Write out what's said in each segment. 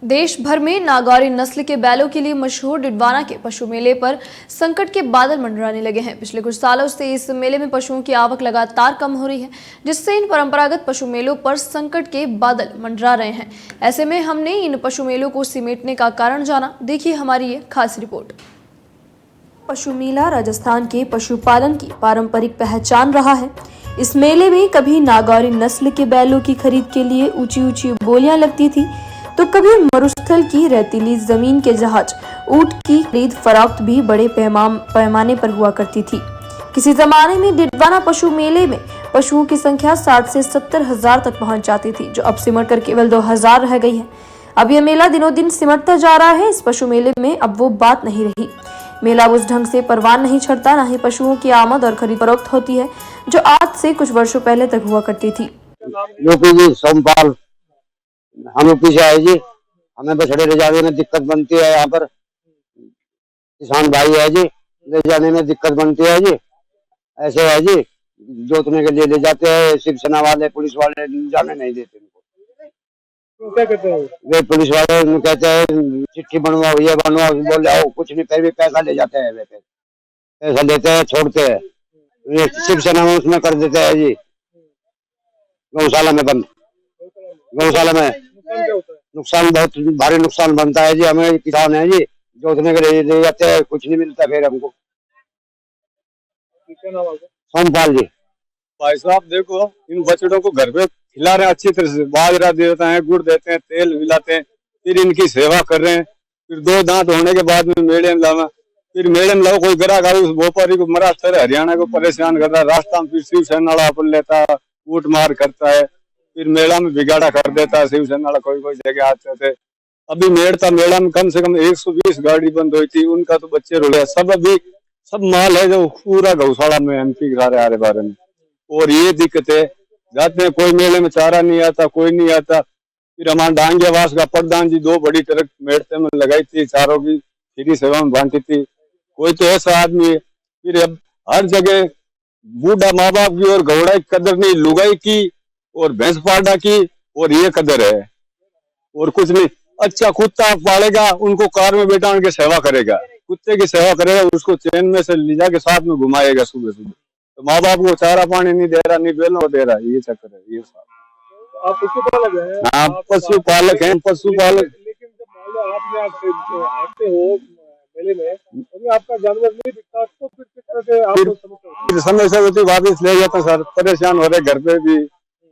देश भर में नागौरी नस्ल के बैलों के लिए मशहूर डिडवाना के पशु मेले पर संकट के बादल मंडराने लगे हैं। पिछले कुछ सालों से इस मेले में पशुओं की आवक लगातार कम हो रही है, जिससे इन परंपरागत पशु मेलों पर संकट के बादल मंडरा रहे हैं। ऐसे में हमने इन पशु मेलों को सिमेटने का कारण जाना। देखिए हमारी ये खास रिपोर्ट। पशु मेला राजस्थान के पशुपालन की पारंपरिक पहचान रहा है। इस मेले में कभी नागौरी नस्ल के बैलों की खरीद के लिए ऊंची ऊंची बोलियां लगती थी, तो कभी मरुस्थल की रेतीली जमीन के जहाज ऊंट की खरीद फरोख्त भी बड़े पैमाने पर हुआ करती थी। किसी जमाने में डिडवाना पशु मेले में पशुओं की संख्या 60 से 70 हजार तक पहुंच जाती थी, जो अब सिमटकर केवल 2000 रह गई है। अब यह मेला दिनों दिन सिमटता जा रहा है। इस पशु मेले में अब वो बात नहीं रही। मेला उस ढंग से परवान नहीं चढ़ता, न ही पशुओं की आमद और खरीद फरोख्त होती है, जो आज से कुछ वर्षों पहले तक हुआ करती थी। सोमपाल हम यूपी से आए जी। हमें बछड़े ले जाने में दिक्कत बनती है। यहाँ पर किसान भाई है जी, ले जाने में दिक्कत बनती है जी। ऐसे है जी, जोतने के लिए ले जाते हैं, शिवसेना वाले पुलिस वाले जाने नहीं देते उनको। क्या कहते हैं वे पुलिस वाले कहते हैं चिट्ठी बनवाओ, ये बनवाओ, बोल आओ, कुछ नहीं, फिर भी पैसा ले जाते हैं। वे पैसा लेते हैं, छोड़ते हैं। ये शिवसेना में उसमें कर देते हैं जी, गौशाला में बंद। गौशाला में नुकसान, बहुत भारी नुकसान बनता है जी। हमें किसान है जी, जोतने के लिए ले जाते हैं, कुछ नहीं मिलता फिर हमको। सोमपाल जी। भाई साहब देखो, इन बछड़ों को घर पे खिला रहे हैं, अच्छी तरह से बाजरा देते हैं, गुड़ देते हैं, तेल मिलाते हैं, फिर इनकी सेवा कर रहे हैं। फिर 2 दांत होने के बाद में मेले में लाना, फिर मेले में लाओ, कोई ग्राहक आए उस व्यापारी को महाराष्ट्र हरियाणा को परेशान करता है, रास्ता में फिर शिवसेना वाला अपन लेता है, कूट मार करता है, फिर मेला में बिगाड़ा कर देता है शिवसेना वाला। कोई जगह आते थे। अभी मेला में कम से कम 120 गाड़ी बंद हुई थी, उनका तो बच्चे रोले। सब माल है जो पूरा गौशाला में एमपी गिरा रहे आरे बारे में। और ये दिक्कत है, जाते हैं कोई मेले में चारा नहीं आता, कोई नहीं आता। फिर हमारा डांगियावास का प्रधान जी 2 बड़ी ट्रक मेड़ते में लगाई थी, चारों की फ्री सेवा में बांटी थी। कोई तो ऐसा आदमी है। फिर अब हर जगह बूढ़ा माँ बाप की और घोड़ा की कदर नहीं, लुगाई की और भैंस पाड़ा की, और ये कदर है और कुछ नहीं। अच्छा कुत्ता पालेगा, उनको कार में बैठा उनकी सेवा करेगा, कुत्ते की सेवा करेगा, उसको चैन में से ले जाके साथ में घुमाएगा सुबह सुबह। तो माँ बाप को चारा पानी नहीं दे रहा, नहीं बेलना दे रहा, ये चक्कर है। ये सब आप पशुपालक हैं? हाँ, पशुपालक हैं, पशुपालक। लेकिन जब मान लो आप यहाँ आते हो मेले में, तो आपका जानवर नहीं दिखता, तो फिर किस तरह से आप समस्या होती, वापिस ले जाते सर। परेशान हो रहे घर पे भी,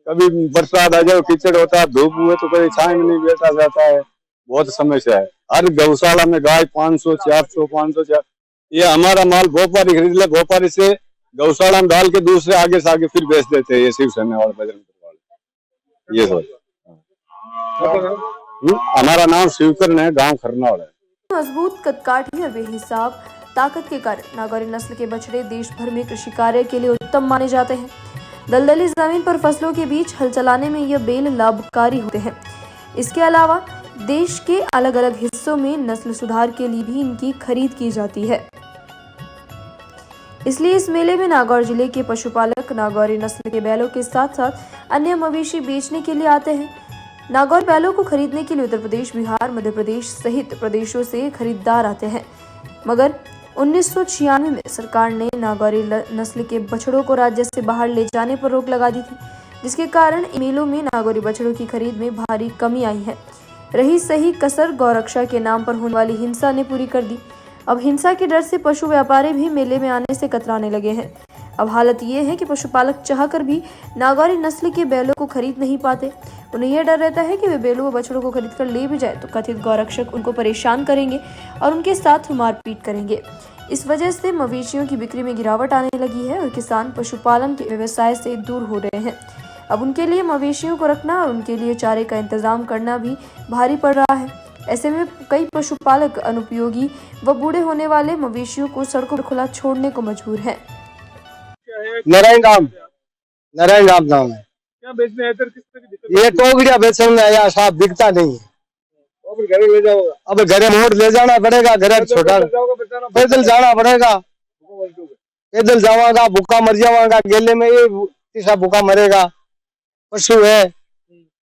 कभी बरसात आ जाए, कीचड़ होता है, धूप हुए तो कभी छाया में नहीं बैठा जाता है, बहुत समस्या है। हर गौशाला में गाय 500, 400, 500। ये हमारा माल व्यापारी खरीद ले, व्यापारी से गौशाला में डाल के दूसरे आगे से आगे फिर बेच देते हैं ये शिवसेना वाले, बजरंग वाले। ये सब हमारा नाम शिवकरण है, गांव खरनाड़ है। मजबूत कदकाठी और बेहिसाब ताकत के कारण नागौरी नस्ल के बछड़े देश भर में कृषि कार्य के लिए उत्तम माने जाते हैं। दलदली जमीन पर फसलों के बीच हल चलाने में यह बैल लाभकारी होते हैं। इसके अलावा देश के अलग अलग हिस्सों में नस्ल सुधार के लिए भी इनकी खरीद की जाती है। इसलिए इस मेले में नागौर जिले के पशुपालक नागौरी नस्ल के बैलों के साथ साथ अन्य मवेशी बेचने के लिए आते हैं। नागौर बैलों को खरीदने के लिए उत्तर प्रदेश, बिहार, मध्य प्रदेश सहित प्रदेशों से खरीदार आते हैं। मगर 1996 में सरकार ने नागौरी नस्ल के बछड़ों को राज्य से बाहर ले जाने पर रोक लगा दी थी, जिसके कारण मेलों में नागौरी बछड़ों की खरीद में भारी कमी आई है। रही सही कसर गौरक्षा के नाम पर होने वाली हिंसा ने पूरी कर दी। अब हिंसा के डर से पशु व्यापारी भी मेले में आने से कतराने लगे हैं। अब हालत ये है कि पशुपालक चाहकर भी नागौरी नस्ल के बैलों को खरीद नहीं पाते। उन्हें यह डर रहता है कि वे बैलों व बछड़ों को खरीद कर ले भी जाए तो कथित गौरक्षक उनको परेशान करेंगे और उनके साथ मारपीट करेंगे। इस वजह से मवेशियों की बिक्री में गिरावट आने लगी है और किसान पशुपालन के व्यवसाय से दूर हो रहे हैं। अब उनके लिए मवेशियों को रखना और उनके लिए चारे का इंतजाम करना भी भारी पड़ रहा है। ऐसे में कई पशुपालक अनुपयोगी व बूढ़े होने वाले मवेशियों को सड़कों पर खुला छोड़ने को मजबूर हैं। नारायण राम नाम है। क्या बेचने आए थे? किस तरह की दिक्कत? ये टोकरिया बेचने में आया साहब, बिकता नहीं है। अब घर ले जाओगा? अब घरे मोड़ ले जाना पड़ेगा, घर छोटा पैदल जाना पड़ेगा, पैदल जावागा, भूखा मर जावागा। गेले में ये तीसरा भूखा मरेगा। पशु है,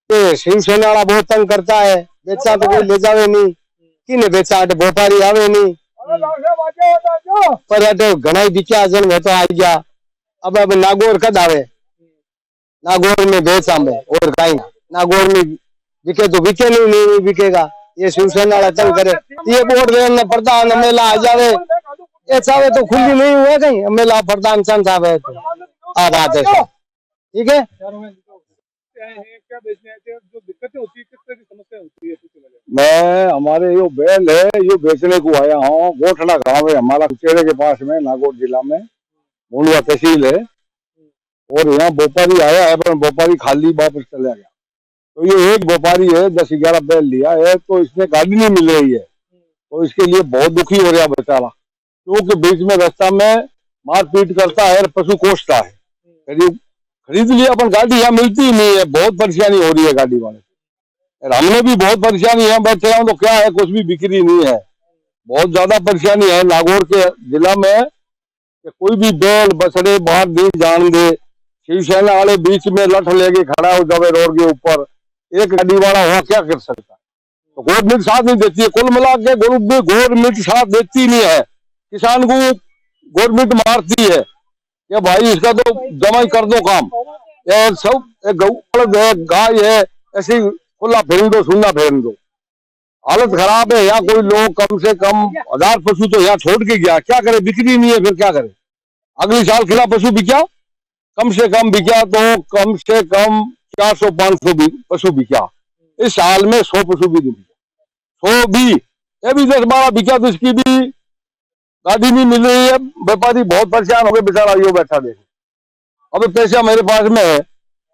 ये शिवसेना वाला बहुत तंग करता है, बेचा तो कोई ले जावे नहीं, किने बेचा अटे व्यापारी आवे नहीं, पर अटे घना बिचा जन में तो आ गया। अब नागौर कद आवे, नागौर में बेच आवे और कहीं नागौर में बिके तो बिके नहीं बिकेगा। ये शिवसेना वाला तंग करे, ये वोट देने प्रधान मेला आ जावे, ये चाहे तो खुली नहीं हुआ कहीं मेला प्रधान चंद आवे तो आ बात है, ठीक है। क्या बेचने आए थे, जो दिक्कतें होती है, किस तरह की समस्या होती है? मैं हमारे यो बैल है, यो बेचने को आया हूँ। गोठड़ा गाँव है हमारा, कुचेरे के पास में, नागौर जिला में, मुंडवा तहसील है। और यहाँ व्यापारी आया है, पर व्यापारी खाली वापस चला गया। तो ये एक व्यापारी है, 10-11 बैल लिया है, तो इसमें गाड़ी नहीं मिल रही है, तो इसके लिए बहुत दुखी हो रहा बेचारा, क्योंकि बीच में रास्ता में मारपीट करता है, पशु कोसता है। खरीद लिया अपन गाड़ी यहाँ मिलती ही नहीं है, बहुत परेशानी हो रही है गाड़ी वाले। हमने भी बहुत परेशानी है, बैठे हैं तो क्या है, कुछ भी बिक्री नहीं है, बहुत ज्यादा परेशानी है नागौर के जिला में। कि कोई भी बैल बछड़े बाहर नहीं जान दे, शिवसेना वाले बीच में लठ लेके खड़ा हो जावे रोड के ऊपर, एक गाड़ी वाला वहां क्या कर सकता है? तो गवर्नमेंट साथ नहीं देती है, कुल मिला के गवर्नमेंट साथ देती नहीं है, किसान को गवर्नमेंट मारती है कि भाई इसका तो जमा ही कर दो काम। सब गऊ गाय है, ऐसी खुला फेरन दो, सुनना फेरन दो, हालत खराब है। यहाँ कोई लोग कम से कम 1000 पशु तो यहाँ छोड़ के गया, क्या करे, बिक्री नहीं है, फिर क्या करे। अगले साल खिला पशु बिका, कम से कम बिका तो कम से कम 400-500 पशु बिका। इस साल में 100 पशु भी नहीं बिका, 100 भी, ये भी 10-12 बिका, तो इसकी भी गाड़ी नहीं मिल रही है। व्यापारी बहुत परेशान हो गए, बेचारा यो बैठा देखे, अब पैसा मेरे पास में है,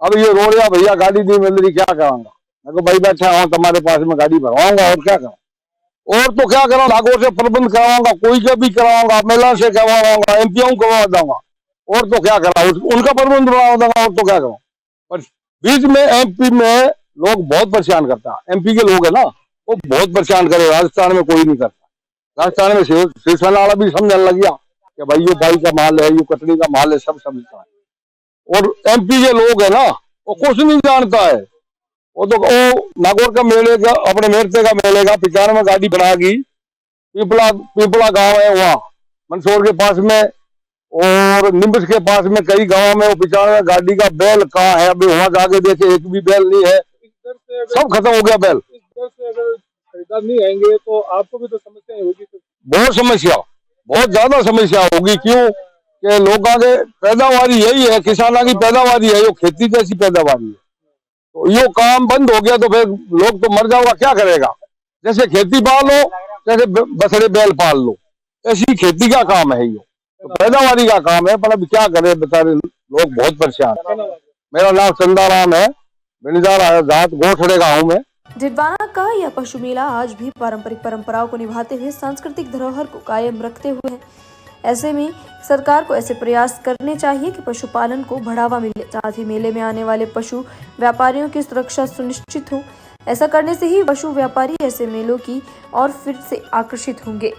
अब ये रो रहा भैया गाड़ी नहीं मिल रही, क्या कराऊंगा। मैं को भाई बैठा हूँ तुम्हारे पास में, गाड़ी भरवाऊंगा और क्या करूँ, और तो क्या करूँ, नागौर से प्रबंध कराऊंगा, कोई का भी कराऊंगा, मेला से करवाऊंगा, एमपीओ करवा दूंगा, और तो क्या कराऊँ, उनका प्रबंध बनवा दूंगा, और तो क्या करूँ। पर बीच में एमपी में लोग बहुत परेशान करता है, एमपी के लोग है ना, वो बहुत परेशान करे। राजस्थान में कोई नहीं करता, राजस्थान में शिवसेना वाला भी समझने लग गया कि भाई ये भाई का माल है, ये कटनी का माल है, सब समझता है। और एमपी के लोग है ना, वो कुछ नहीं जानता है, वो तो नागौर का मेले का, अपने मेरते का मेले का 95 गाड़ी बनाएगी, पीपला गांव है वहाँ मंदसौर के पास में, और निम्बस के पास में कई गांव में, वो 95 गाड़ी का बैल कहाँ है, अभी वहां जाके देखे एक भी बैल नहीं है, सब खत्म हो गया बैल। इस दर से अगर खरीदार नहीं आएंगे तो आपको भी तो समस्या होगी। बहुत समस्या, बहुत ज्यादा समस्या होगी, क्यों कि लोगों के पैदावारी यही है, किसानों की पैदावारी है, यो खेती जैसी पैदावारी है, तो यो काम बंद हो गया तो फिर लोग तो मर जाओगा, क्या करेगा। जैसे खेती पालो, जैसे बछड़े बैल पाल लो, ऐसी खेती का काम है यो, तो पैदावारी का काम है, पर अब क्या करे, बेचारे लोग बहुत परेशान। मेरा नाम चंदाराम है, बिंजार जात गोठड़े का हूँ मैं। डिडवाना का यह पशु मेला आज भी पारंपरिक परंपराओं को निभाते हुए सांस्कृतिक धरोहर को कायम रखते हुए है। ऐसे में सरकार को ऐसे प्रयास करने चाहिए कि पशुपालन को बढ़ावा मिले, साथ ही मेले में आने वाले पशु व्यापारियों की सुरक्षा सुनिश्चित हो। ऐसा करने से ही पशु व्यापारी ऐसे मेलों की और फिर से आकर्षित होंगे।